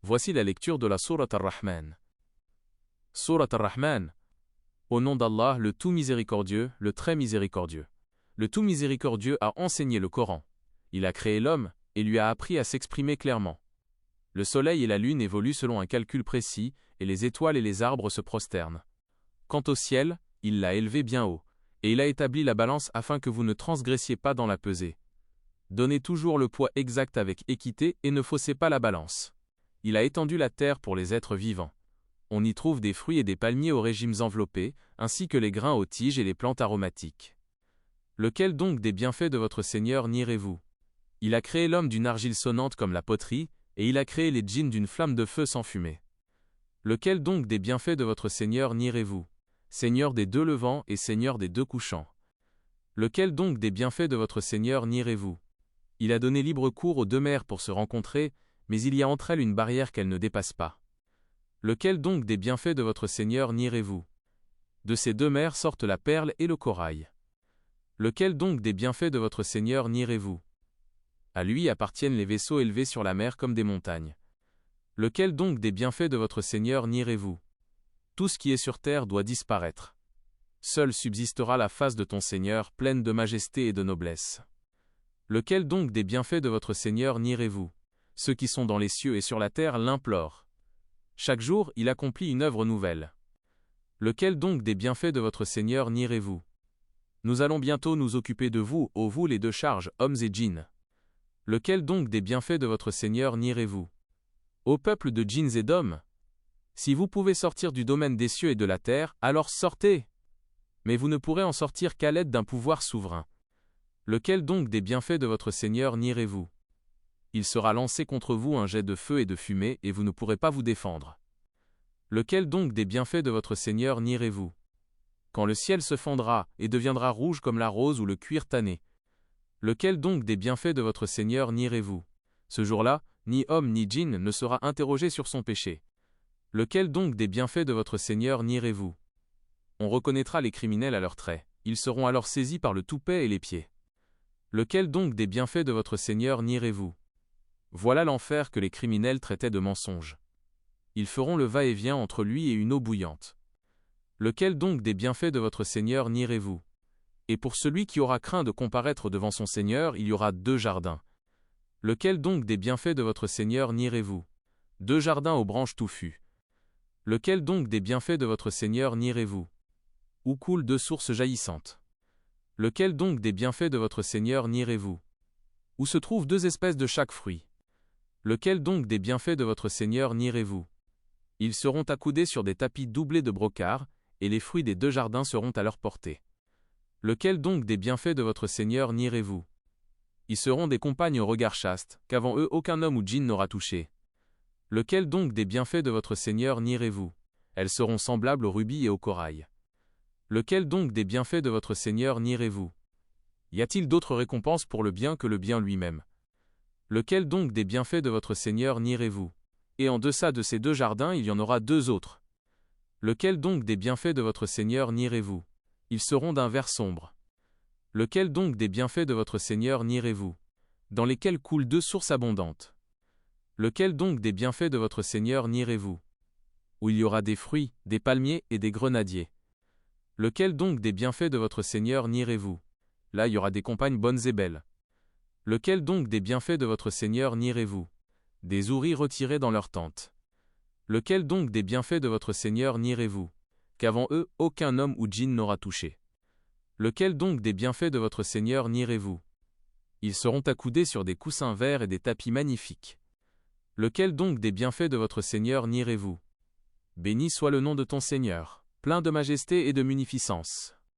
Voici la lecture de la Sourate Ar-Rahman. Sourate Ar-Rahman. Au nom d'Allah, le tout miséricordieux, le très miséricordieux. Le tout miséricordieux a enseigné le Coran. Il a créé l'homme, et lui a appris à s'exprimer clairement. Le soleil et la lune évoluent selon un calcul précis, et les étoiles et les arbres se prosternent. Quant au ciel, il l'a élevé bien haut, et il a établi la balance afin que vous ne transgressiez pas dans la pesée. Donnez toujours le poids exact avec équité et ne faussez pas la balance. Il a étendu la terre pour les êtres vivants. On y trouve des fruits et des palmiers aux régimes enveloppés, ainsi que les grains aux tiges et les plantes aromatiques. Lequel donc des bienfaits de votre Seigneur nierez-vous? Il a créé l'homme d'une argile sonnante comme la poterie, et il a créé les djinns d'une flamme de feu sans fumée. Lequel donc des bienfaits de votre Seigneur nierez-vous? Seigneur des deux levants et Seigneur des deux couchants. Lequel donc des bienfaits de votre Seigneur nierez-vous? Il a donné libre cours aux deux mers pour se rencontrer, mais il y a entre elles une barrière qu'elles ne dépassent pas. Lequel donc des bienfaits de votre Seigneur nierez-vous? De ces deux mers sortent la perle et le corail. Lequel donc des bienfaits de votre Seigneur nierez-vous? À lui appartiennent les vaisseaux élevés sur la mer comme des montagnes. Lequel donc des bienfaits de votre Seigneur nierez-vous? Tout ce qui est sur terre doit disparaître. Seule subsistera la face de ton Seigneur, pleine de majesté et de noblesse. Lequel donc des bienfaits de votre Seigneur nierez-vous? Ceux qui sont dans les cieux et sur la terre l'implorent. Chaque jour, il accomplit une œuvre nouvelle. Lequel donc des bienfaits de votre Seigneur nierez-vous? Nous allons bientôt nous occuper de vous, ô vous les deux charges, hommes et djinns. Lequel donc des bienfaits de votre Seigneur nierez-vous? Ô peuple de djinns et d'hommes! Si vous pouvez sortir du domaine des cieux et de la terre, alors sortez! Mais vous ne pourrez en sortir qu'à l'aide d'un pouvoir souverain. Lequel donc des bienfaits de votre Seigneur nierez-vous? Il sera lancé contre vous un jet de feu et de fumée, et vous ne pourrez pas vous défendre. Lequel donc des bienfaits de votre Seigneur nierez-vous? Quand le ciel se fendra, et deviendra rouge comme la rose ou le cuir tanné. Lequel donc des bienfaits de votre Seigneur nierez-vous? Ce jour-là, ni homme ni djinn ne sera interrogé sur son péché. Lequel donc des bienfaits de votre Seigneur nierez-vous? On reconnaîtra les criminels à leurs traits, ils seront alors saisis par le toupet et les pieds. Lequel donc des bienfaits de votre Seigneur nierez-vous? Voilà l'enfer que les criminels traitaient de mensonge. Ils feront le va-et-vient entre lui et une eau bouillante. Lequel donc des bienfaits de votre Seigneur nierez-vous? Et pour celui qui aura craint de comparaître devant son Seigneur, il y aura deux jardins. Lequel donc des bienfaits de votre Seigneur nierez-vous? Deux jardins aux branches touffues. Lequel donc des bienfaits de votre Seigneur nierez-vous? Où coulent deux sources jaillissantes. Lequel donc des bienfaits de votre Seigneur nierez-vous? Où se trouvent deux espèces de chaque fruit. Lequel donc des bienfaits de votre Seigneur nierez-vous? Ils seront accoudés sur des tapis doublés de brocart, et les fruits des deux jardins seront à leur portée. Lequel donc des bienfaits de votre Seigneur nierez-vous? Ils seront des compagnes au regard chaste, qu'avant eux aucun homme ou djinn n'aura touché. Lequel donc des bienfaits de votre Seigneur nierez-vous? Elles seront semblables aux rubis et au corail. Lequel donc des bienfaits de votre Seigneur nierez-vous? Y a-t-il d'autre récompense pour le bien que le bien lui-même? Lequel donc des bienfaits de votre Seigneur nierez-vous? Et en deçà de ces deux jardins il y en aura deux autres. Lequel donc des bienfaits de votre Seigneur nierez-vous? Ils seront d'un vert sombre. Lequel donc des bienfaits de votre Seigneur nierez-vous? Dans lesquels coulent deux sources abondantes. Lequel donc des bienfaits de votre Seigneur nierez-vous? Où il y aura des fruits, des palmiers et des grenadiers. Lequel donc des bienfaits de votre Seigneur nierez-vous? Là il y aura des compagnes bonnes et belles. Lequel donc des bienfaits de votre Seigneur nierez-vous? Des houris retirés dans leurs tentes. Lequel donc des bienfaits de votre Seigneur nierez-vous? Qu'avant eux, aucun homme ou djinn n'aura touché. Lequel donc des bienfaits de votre Seigneur nierez-vous? Ils seront accoudés sur des coussins verts et des tapis magnifiques. Lequel donc des bienfaits de votre Seigneur nierez-vous? Béni soit le nom de ton Seigneur, plein de majesté et de munificence.